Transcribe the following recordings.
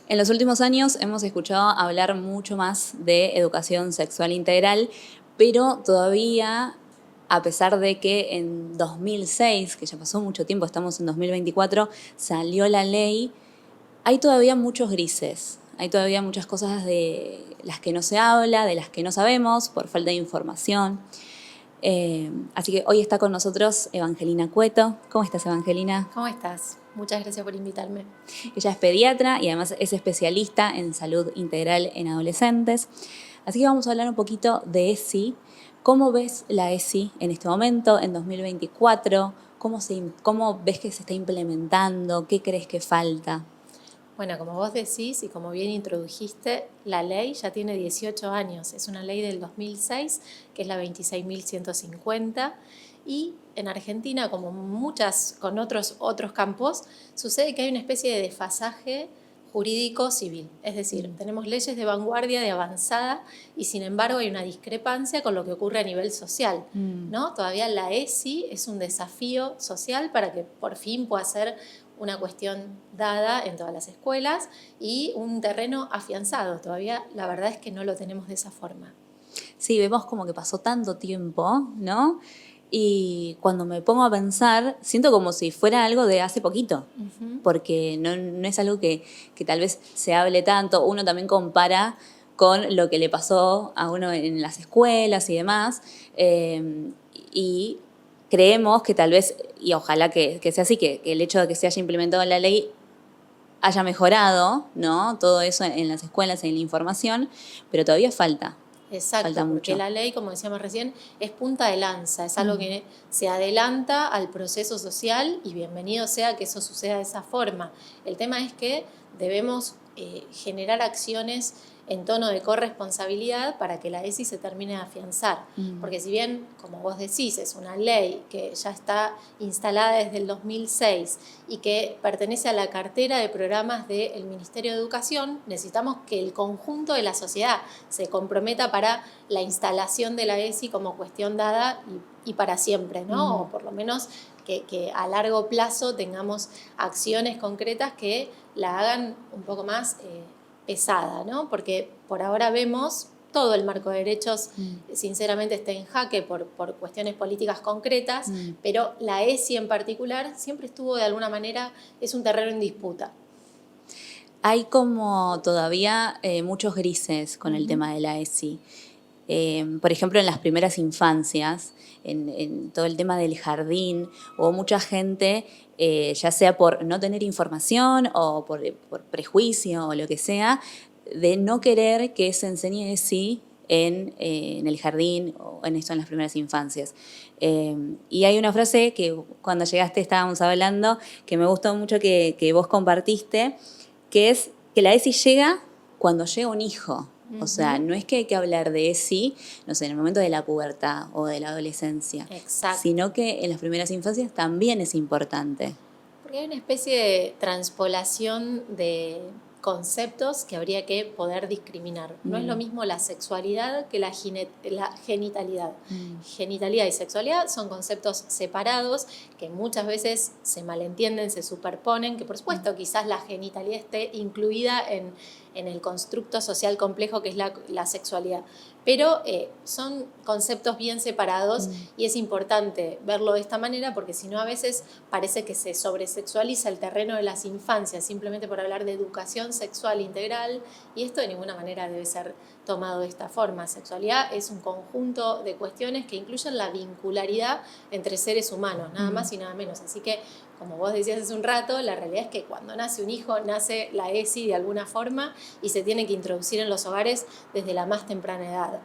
En los últimos años hemos escuchado hablar mucho más de educación sexual integral, pero todavía, a pesar de que en 2006, que ya pasó mucho tiempo, estamos en 2024, salió la ley, hay todavía muchos grises. Hay todavía muchas cosas de las que no se habla, de las que no sabemos, por falta de información. Así que hoy está con nosotros Evangelina Cueto. ¿Cómo estás, Evangelina? ¿Cómo estás? Muchas gracias por invitarme. Ella es pediatra y además es especialista en salud integral en adolescentes. Así que vamos a hablar un poquito de ESI. ¿Cómo ves la ESI en este momento, en 2024? ¿Cómo ves que se está implementando? ¿Qué crees que falta? Bueno, como vos decís y como bien introdujiste, la ley ya tiene 18 años. Es una ley del 2006, que es la 26.150. Y en Argentina, como con otros campos, sucede que hay una especie de desfasaje jurídico civil. Es decir, tenemos leyes de vanguardia, de avanzada, y sin embargo hay una discrepancia con lo que ocurre a nivel social, ¿no? Todavía la ESI es un desafío social para que por fin pueda ser una cuestión dada en todas las escuelas y un terreno afianzado. Todavía la verdad es que no lo tenemos de esa forma. Sí, vemos como que pasó tanto tiempo, ¿no? Y cuando me pongo a pensar, siento como si fuera algo de hace poquito, porque no es algo que tal vez se hable tanto. Uno también compara con lo que le pasó a uno en las escuelas y demás, y creemos que tal vez, y ojalá que sea así, que el hecho de que se haya implementado la ley haya mejorado, ¿no? Todo eso en las escuelas, en la información, pero todavía falta. Exacto, Falta porque mucho. la ley, como decíamos recién, es punta de lanza, es algo que se adelanta al proceso social y bienvenido sea que eso suceda de esa forma. El tema es que debemos generar acciones en tono de corresponsabilidad para que la ESI se termine de afianzar. Porque si bien, como vos decís, es una ley que ya está instalada desde el 2006 y que pertenece a la cartera de programas del Ministerio de Educación, necesitamos que el conjunto de la sociedad se comprometa para la instalación de la ESI como cuestión dada y para siempre, ¿no? O por lo menos que a largo plazo tengamos acciones concretas que la hagan un poco más pesada, ¿no? Porque por ahora vemos todo el marco de derechos, sinceramente, está en jaque por cuestiones políticas concretas, pero la ESI en particular siempre estuvo de alguna manera, es un terreno en disputa. Hay como todavía muchos grises con el tema de la ESI. Por ejemplo, en las primeras infancias, en todo el tema del jardín, hubo mucha gente, ya sea por no tener información o por prejuicio o lo que sea, de no querer que se enseñe ESI en el jardín o en esto en las primeras infancias. Y hay una frase que cuando llegaste estábamos hablando, que me gustó mucho que vos compartiste, que es que la ESI llega cuando llega un hijo. O sea, no es que hay que hablar de ESI, no sé, en el momento de la pubertad o de la adolescencia. Exacto. Sino que en las primeras infancias también es importante. Porque hay una especie de transpolación de conceptos que habría que poder discriminar. No es lo mismo la sexualidad que la genitalidad. Genitalidad y sexualidad son conceptos separados que muchas veces se malentienden, se superponen, que por supuesto quizás la genitalidad esté incluida en el constructo social complejo que es la sexualidad. Pero son conceptos bien separados y es importante verlo de esta manera porque si no a veces parece que se sobresexualiza el terreno de las infancias simplemente por hablar de educación sexual integral y esto de ninguna manera debe ser tomado de esta forma. Sexualidad es un conjunto de cuestiones que incluyen la vincularidad entre seres humanos, nada más y nada menos. Así que, como vos decías hace un rato, la realidad es que cuando nace un hijo, nace la ESI de alguna forma y se tiene que introducir en los hogares desde la más temprana edad.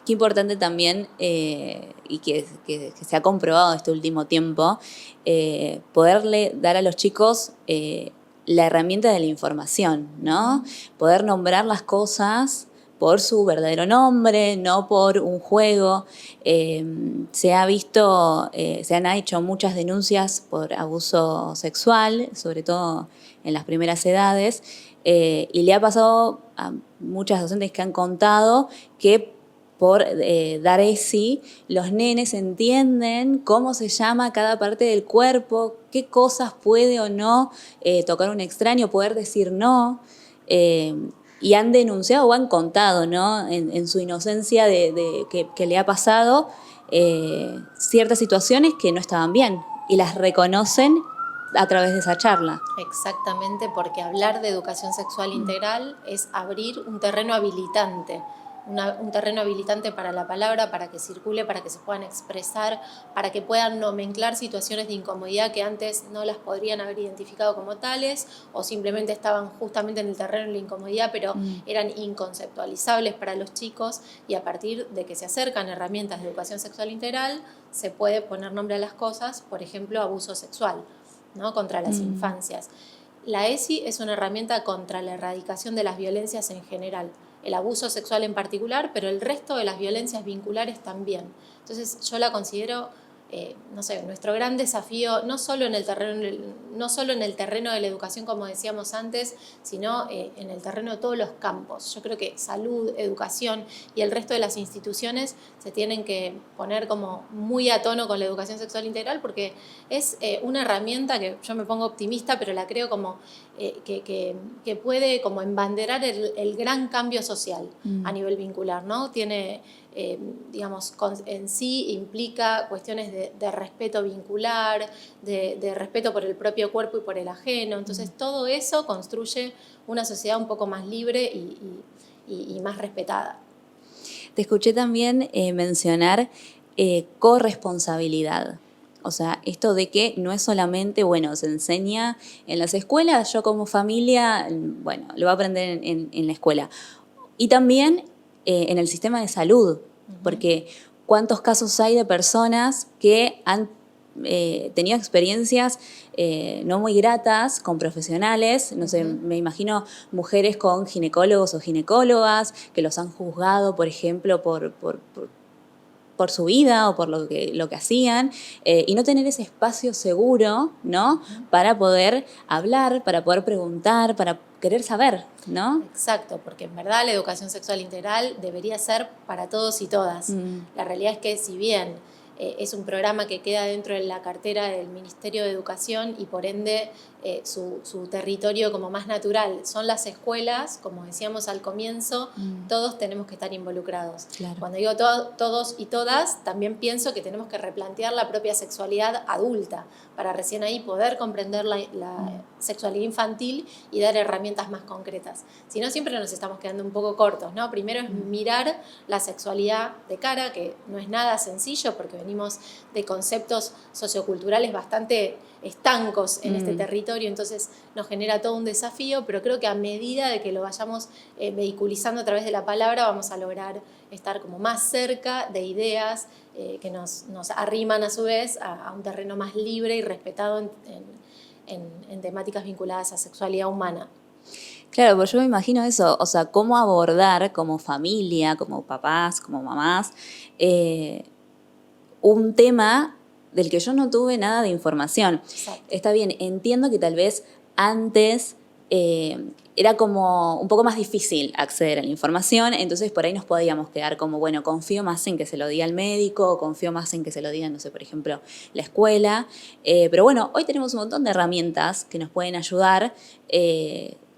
Qué importante también, y que se ha comprobado este último tiempo, poderle dar a los chicos la herramienta de la información, ¿no? Poder nombrar las cosas por su verdadero nombre, no por un juego. Se ha visto, se han hecho muchas denuncias por abuso sexual, sobre todo en las primeras edades, y le ha pasado a muchas docentes que han contado que por dar ESI, los nenes entienden cómo se llama cada parte del cuerpo, qué cosas puede o no tocar un extraño, poder decir no. y han denunciado o han contado, ¿no? En su inocencia que le ha pasado ciertas situaciones que no estaban bien y las reconocen a través de esa charla. Exactamente, porque hablar de educación sexual integral es abrir un terreno habilitante, un terreno habilitante para la palabra, para que circule, para que se puedan expresar, para que puedan nomenclar situaciones de incomodidad que antes no las podrían haber identificado como tales o simplemente estaban justamente en el terreno de la incomodidad, pero eran inconceptualizables para los chicos, y a partir de que se acercan herramientas de educación sexual integral se puede poner nombre a las cosas, por ejemplo, abuso sexual, ¿no? Contra las infancias. La ESI es una herramienta contra la erradicación de las violencias en general, el abuso sexual en particular, pero el resto de las violencias vinculares también. Entonces yo la considero, no sé, nuestro gran desafío, no solo en el terreno de la educación, como decíamos antes, sino en el terreno de todos los campos. Yo creo que salud, educación y el resto de las instituciones se tienen que poner como muy a tono con la educación sexual integral, porque es una herramienta que yo me pongo optimista, pero la creo como que puede como embanderar el gran cambio social a nivel vincular, ¿no? Tiene, digamos, en sí implica cuestiones de respeto vincular, de respeto por el propio cuerpo y por el ajeno. Entonces todo eso construye una sociedad un poco más libre y más respetada. Te escuché también mencionar corresponsabilidad. O sea, esto de que no es solamente, bueno, se enseña en las escuelas, yo como familia, bueno, lo voy a aprender en la escuela. Y también en el sistema de salud, porque cuántos casos hay de personas que han tenido experiencias no muy gratas con profesionales, no sé, me imagino mujeres con ginecólogos o ginecólogas que los han juzgado, por ejemplo, por su vida o por lo que hacían, y no tener ese espacio seguro, ¿no? Para poder hablar, para poder preguntar, para querer saber, ¿no? Exacto, porque en verdad la educación sexual integral debería ser para todos y todas. La realidad es que si bien es un programa que queda dentro de la cartera del Ministerio de Educación y por ende su territorio como más natural son las escuelas, como decíamos al comienzo, todos tenemos que estar involucrados. Claro. Cuando digo todos y todas, también pienso que tenemos que replantear la propia sexualidad adulta para recién ahí poder comprender la sexualidad infantil y dar herramientas más concretas. Si no, siempre nos estamos quedando un poco cortos, ¿no? Primero es mirar la sexualidad de cara, que no es nada sencillo porque venimos de conceptos socioculturales bastante estancos en este territorio, entonces nos genera todo un desafío, pero creo que a medida de que lo vayamos vehiculizando a través de la palabra vamos a lograr estar como más cerca de ideas que nos arriman a su vez a un terreno más libre y respetado en temáticas vinculadas a sexualidad humana. Claro, pues yo me imagino eso, o sea, cómo abordar como familia, como papás, como mamás, un tema del que yo no tuve nada de información. Exacto. Está bien, entiendo que tal vez antes era como un poco más difícil acceder a la información, entonces por ahí nos podíamos quedar como, bueno, confío más en que se lo diga el médico, o confío más en que se lo diga, no sé, por ejemplo, la escuela. Pero bueno, hoy tenemos un montón de herramientas que nos pueden ayudar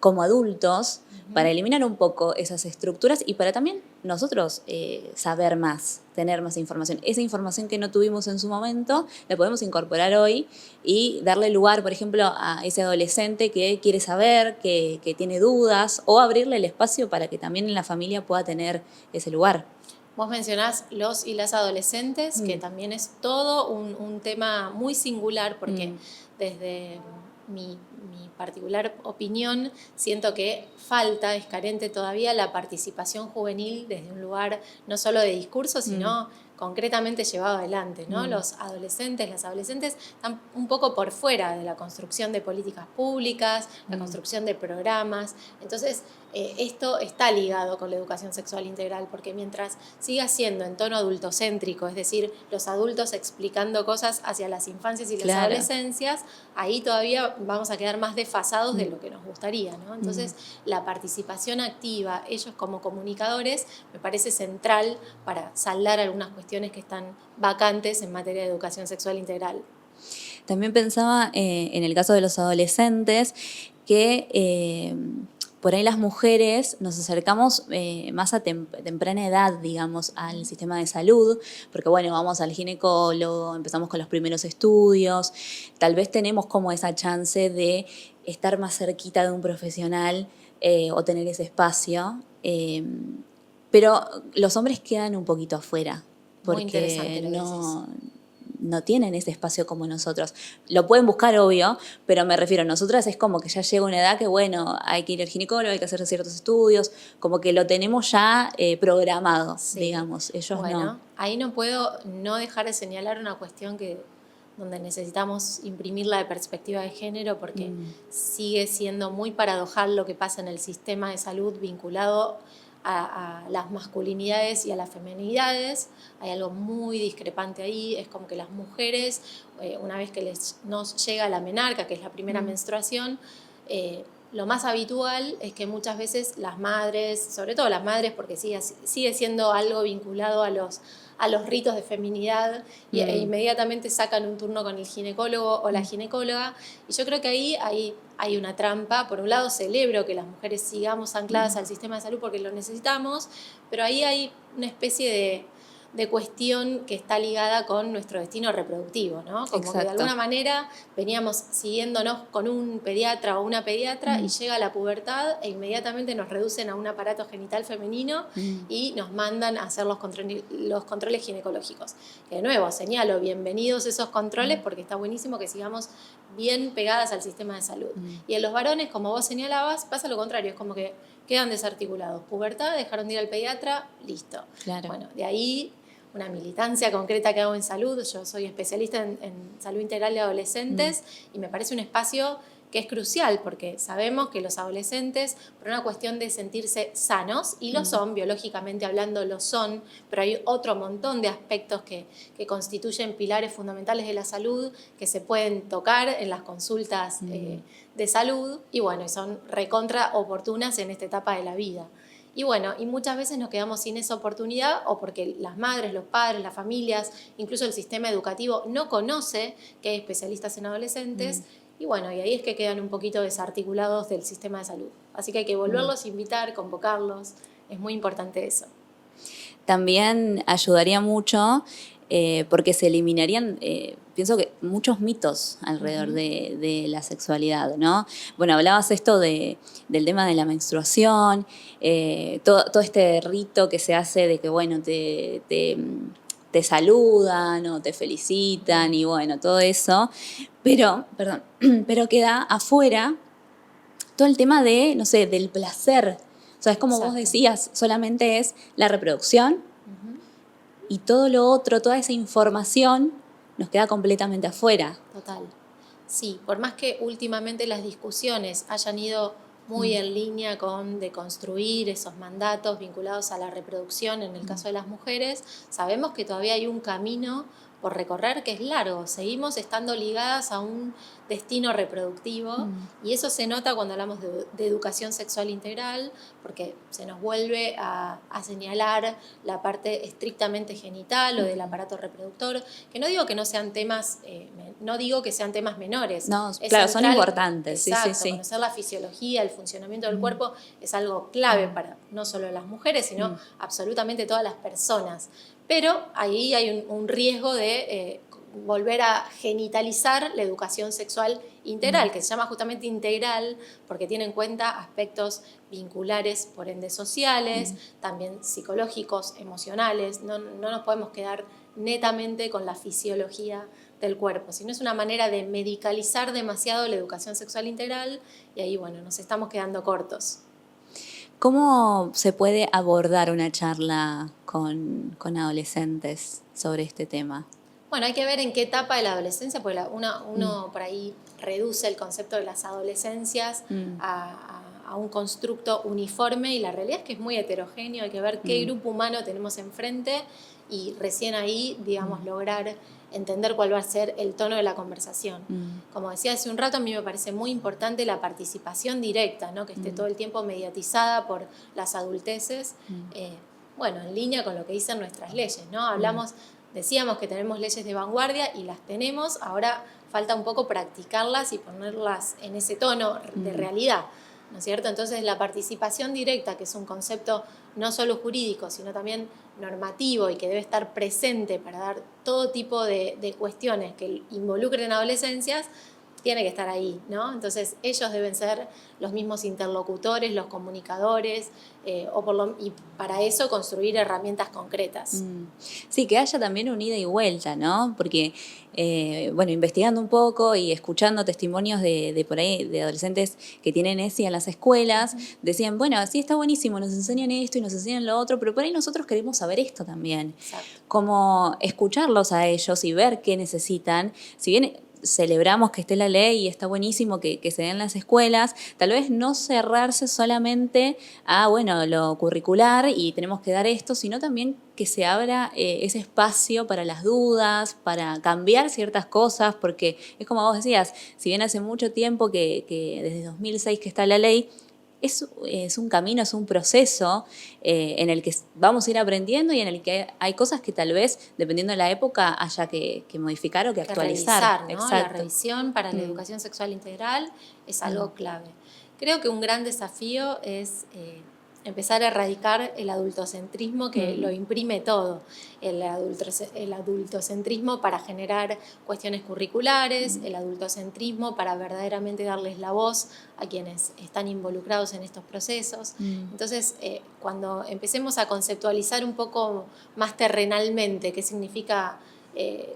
como adultos para eliminar un poco esas estructuras y para también nosotros saber más, tener más información. Esa información que no tuvimos en su momento la podemos incorporar hoy y darle lugar, por ejemplo, a ese adolescente que quiere saber, que tiene dudas, o abrirle el espacio para que también en la familia pueda tener ese lugar. Vos mencionás los y las adolescentes, que también es todo un tema muy singular, porque desde mi particular opinión, siento que es carente todavía la participación juvenil desde un lugar no solo de discurso, sino concretamente llevado adelante, ¿no? Los adolescentes, las adolescentes están un poco por fuera de la construcción de políticas públicas, la construcción de programas. Entonces, esto está ligado con la educación sexual integral, porque mientras siga siendo en tono adultocéntrico, es decir, los adultos explicando cosas hacia las infancias y las adolescencias, ahí todavía vamos a quedar más desfasados de lo que nos gustaría, ¿no? Entonces, la participación activa, ellos como comunicadores, me parece central para saldar algunas cuestiones que están vacantes en materia de educación sexual integral. También pensaba en el caso de los adolescentes que por ahí las mujeres nos acercamos más a temprana edad, digamos, al sistema de salud, porque bueno, vamos al ginecólogo, empezamos con los primeros estudios, tal vez tenemos como esa chance de estar más cerquita de un profesional o tener ese espacio, pero los hombres quedan un poquito afuera, Muy interesante porque lo que decís. no tienen ese espacio como nosotros. Lo pueden buscar, obvio, pero me refiero, nosotras es como que ya llega una edad que, bueno, hay que ir al ginecólogo, hay que hacer ciertos estudios, como que lo tenemos ya programado, Sí. digamos, ellos Bueno, no. ahí no puedo no dejar de señalar una cuestión donde necesitamos imprimirla de perspectiva de género porque sigue siendo muy paradojal lo que pasa en el sistema de salud vinculado a las masculinidades y a las feminidades. Hay algo muy discrepante ahí, es como que las mujeres, una vez que nos llega la menarca, que es la primera menstruación, lo más habitual es que muchas veces las madres, sobre todo las madres, porque sigue siendo algo vinculado a los ritos de feminidad, e inmediatamente sacan un turno con el ginecólogo o la ginecóloga. Y yo creo que ahí hay una trampa. Por un lado, celebro que las mujeres sigamos ancladas al sistema de salud porque lo necesitamos, pero ahí hay una especie de cuestión que está ligada con nuestro destino reproductivo, ¿no? Como Exacto. que de alguna manera veníamos siguiéndonos con un pediatra o una pediatra y llega la pubertad e inmediatamente nos reducen a un aparato genital femenino y nos mandan a hacer los controles ginecológicos. Que de nuevo, señalo, bienvenidos esos controles porque está buenísimo que sigamos bien pegadas al sistema de salud. Y en los varones, como vos señalabas, pasa lo contrario, es como que quedan desarticulados. Pubertad, dejaron de ir al pediatra, listo. Claro. Bueno, de ahí una militancia concreta que hago en salud. Yo soy especialista en salud integral de adolescentes y me parece un espacio que es crucial porque sabemos que los adolescentes, por una cuestión de sentirse sanos, y lo son, biológicamente hablando lo son, pero hay otro montón de aspectos que constituyen pilares fundamentales de la salud que se pueden tocar en las consultas de salud y bueno, son recontra oportunas en esta etapa de la vida. Y bueno, y muchas veces nos quedamos sin esa oportunidad o porque las madres, los padres, las familias, incluso el sistema educativo no conoce que hay especialistas en adolescentes y bueno, y ahí es que quedan un poquito desarticulados del sistema de salud. Así que hay que volverlos a invitar, convocarlos, es muy importante eso. También ayudaría mucho porque se eliminarían, pienso que muchos mitos alrededor de la sexualidad, ¿no? Bueno, hablabas esto del tema de la menstruación, todo este rito que se hace de que, bueno, te saludan o te felicitan y bueno, todo eso, pero queda afuera todo el tema de, no sé, del placer. O sea, es como vos decías, solamente es la reproducción y todo lo otro, toda esa información nos queda completamente afuera. Total. Sí, por más que últimamente las discusiones hayan ido muy en línea con deconstruir esos mandatos vinculados a la reproducción en el caso de las mujeres, sabemos que todavía hay un camino por recorrer que es largo. Seguimos estando ligadas a un destino reproductivo y eso se nota cuando hablamos de educación sexual integral porque se nos vuelve a señalar la parte estrictamente genital o del aparato reproductor, que no digo que no sean temas, no digo que sean temas menores. No, es claro, central, son importantes. Exacto, sí. conocer la fisiología, el funcionamiento del cuerpo es algo clave para no solo las mujeres, sino absolutamente todas las personas. Pero ahí hay un riesgo de volver a genitalizar la educación sexual integral, que se llama justamente integral porque tiene en cuenta aspectos vinculares, por ende sociales, también psicológicos, emocionales. No nos podemos quedar netamente con la fisiología del cuerpo, sino es una manera de medicalizar demasiado la educación sexual integral y ahí, bueno, nos estamos quedando cortos. ¿Cómo se puede abordar una charla con adolescentes sobre este tema? Bueno, hay que ver en qué etapa de la adolescencia, porque uno por ahí reduce el concepto de las adolescencias a un constructo uniforme y la realidad es que es muy heterogéneo, hay que ver qué grupo humano tenemos enfrente y recién ahí, digamos, lograr entender cuál va a ser el tono de la conversación. Como decía hace un rato, a mí me parece muy importante la participación directa, ¿no? Que esté todo el tiempo mediatizada por las adulteces, bueno, en línea con lo que dicen nuestras leyes, ¿no? Decíamos que tenemos leyes de vanguardia y las tenemos, ahora falta un poco practicarlas y ponerlas en ese tono de realidad. ¿no es cierto? Entonces la participación directa, que es un concepto no solo jurídico, sino también normativo y que debe estar presente para dar todo tipo de cuestiones que involucren adolescencias, tiene que estar ahí, ¿no? Entonces ellos deben ser los mismos interlocutores, los comunicadores, y para eso construir herramientas concretas. Sí, que haya también un ida y vuelta, ¿no? Porque, bueno, investigando un poco y escuchando testimonios de por ahí, de adolescentes que tienen ESI en las escuelas, decían, bueno, sí está buenísimo, nos enseñan esto y nos enseñan lo otro, pero por ahí nosotros queremos saber esto también. Exacto. Como escucharlos a ellos y ver qué necesitan. Si bien celebramos que esté la ley y está buenísimo que se den en las escuelas, tal vez no cerrarse solamente a, bueno, lo curricular y tenemos que dar esto, sino también que se abra ese espacio para las dudas, para cambiar ciertas cosas, porque es como vos decías, si bien hace mucho tiempo que desde 2006 que está la ley, es un camino, es un proceso en el que vamos a ir aprendiendo y en el que hay cosas que tal vez, dependiendo de la época, haya que modificar o que actualizar. Revisar, ¿no? La revisión para la educación sexual integral es algo clave. Creo que un gran desafío es empezar a erradicar el adultocentrismo que lo imprime todo. El adultocentrismo para generar cuestiones curriculares, el adultocentrismo para verdaderamente darles la voz a quienes están involucrados en estos procesos. Entonces, cuando empecemos a conceptualizar un poco más terrenalmente qué significa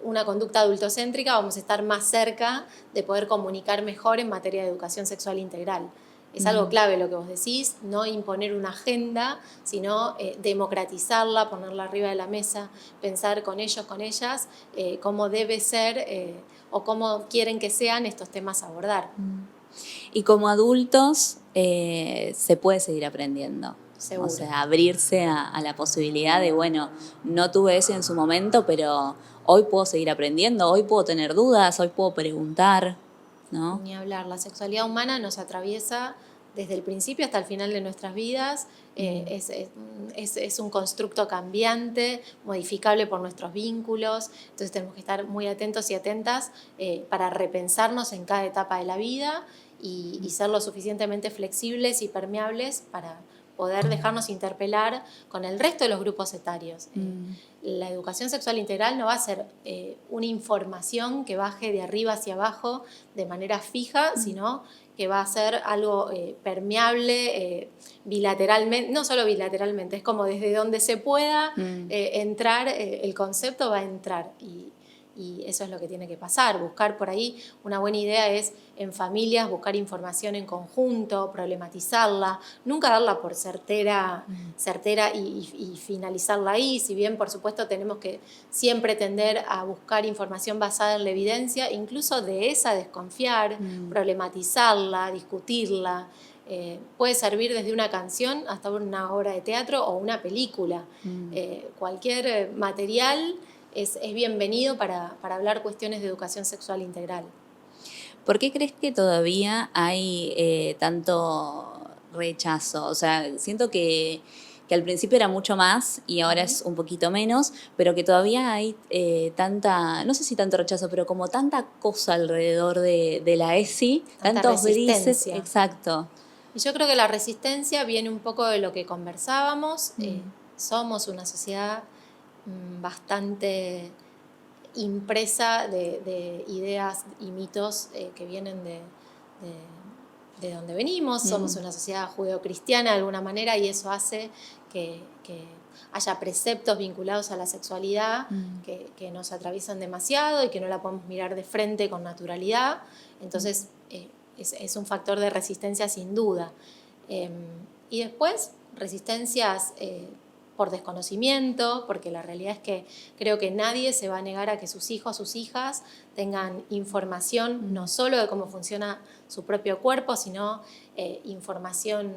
una conducta adultocéntrica, vamos a estar más cerca de poder comunicar mejor en materia de educación sexual integral. Es algo clave lo que vos decís, no imponer una agenda, sino democratizarla, ponerla arriba de la mesa, pensar con ellos, con ellas, cómo debe ser o cómo quieren que sean estos temas a abordar. Y como adultos se puede seguir aprendiendo. Seguro. O sea, abrirse a la posibilidad de, bueno, no tuve eso en su momento, pero hoy puedo seguir aprendiendo, hoy puedo tener dudas, hoy puedo preguntar, ¿no? Ni hablar, la sexualidad humana nos atraviesa desde el principio hasta el final de nuestras vidas, es un constructo cambiante, modificable por nuestros vínculos, entonces tenemos que estar muy atentos y atentas para repensarnos en cada etapa de la vida y ser lo suficientemente flexibles y permeables para poder dejarnos interpelar con el resto de los grupos etarios. La educación sexual integral no va a ser una información que baje de arriba hacia abajo de manera fija, sino que va a ser algo permeable bilateralmente, no solo bilateralmente, es como desde donde se pueda entrar, el concepto va a entrar y eso es lo que tiene que pasar, buscar por ahí, una buena idea es en familias buscar información en conjunto, problematizarla, nunca darla por certera y finalizarla ahí, si bien por supuesto tenemos que siempre tender a buscar información basada en la evidencia, incluso de esa desconfiar, problematizarla, discutirla. Puede servir desde una canción hasta una obra de teatro o una película. Cualquier material es bienvenido para hablar cuestiones de educación sexual integral. ¿Por qué crees que todavía hay tanto rechazo? O sea, siento que al principio era mucho más y ahora es un poquito menos, pero que todavía hay tanta, no sé si tanto rechazo, pero como tanta cosa alrededor de la ESI, tantos grises. Exacto. Y yo creo que la resistencia viene un poco de lo que conversábamos. Somos una sociedad bastante impresa de ideas y mitos que vienen de donde venimos. Somos una sociedad judeocristiana de alguna manera y eso hace que haya preceptos vinculados a la sexualidad que nos atraviesan demasiado y que no la podemos mirar de frente con naturalidad. Entonces es un factor de resistencia sin duda. Y después resistencias por desconocimiento, porque la realidad es que creo que nadie se va a negar a que sus hijos, sus hijas tengan información no solo de cómo funciona su propio cuerpo, sino información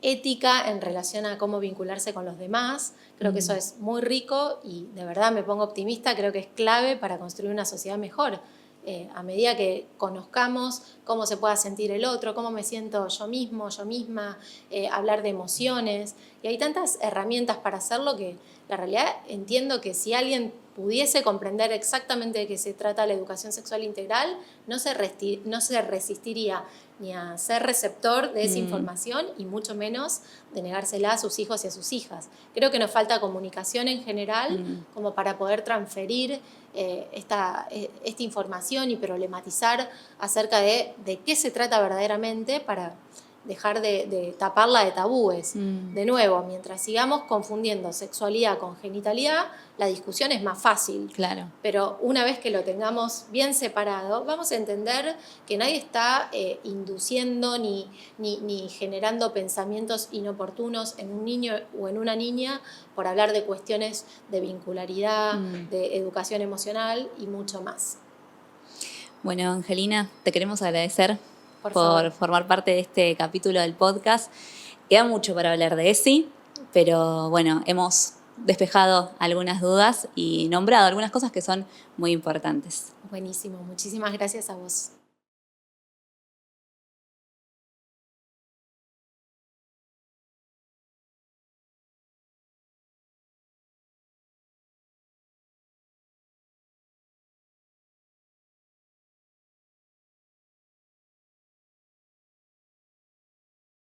ética en relación a cómo vincularse con los demás. Creo que eso es muy rico y de verdad me pongo optimista, creo que es clave para construir una sociedad mejor. A medida que conozcamos cómo se pueda sentir el otro, cómo me siento yo mismo, yo misma, hablar de emociones. Y hay tantas herramientas para hacerlo que la realidad entiendo que si alguien pudiese comprender exactamente de qué se trata la educación sexual integral, no se resistiría ni a ser receptor de esa información y mucho menos de negársela a sus hijos y a sus hijas. Creo que nos falta comunicación en general como para poder transferir esta información y problematizar acerca de qué se trata verdaderamente para dejar de taparla de tabúes. De nuevo, mientras sigamos confundiendo sexualidad con genitalidad, la discusión es más fácil. Claro. Pero una vez que lo tengamos bien separado, vamos a entender que nadie está induciendo ni generando pensamientos inoportunos en un niño o en una niña por hablar de cuestiones de vincularidad, de educación emocional y mucho más. Bueno, Angelina, te queremos agradecer por formar parte de este capítulo del podcast. Queda mucho para hablar de ESI, pero bueno, hemos despejado algunas dudas y nombrado algunas cosas que son muy importantes. Buenísimo, muchísimas gracias a vos.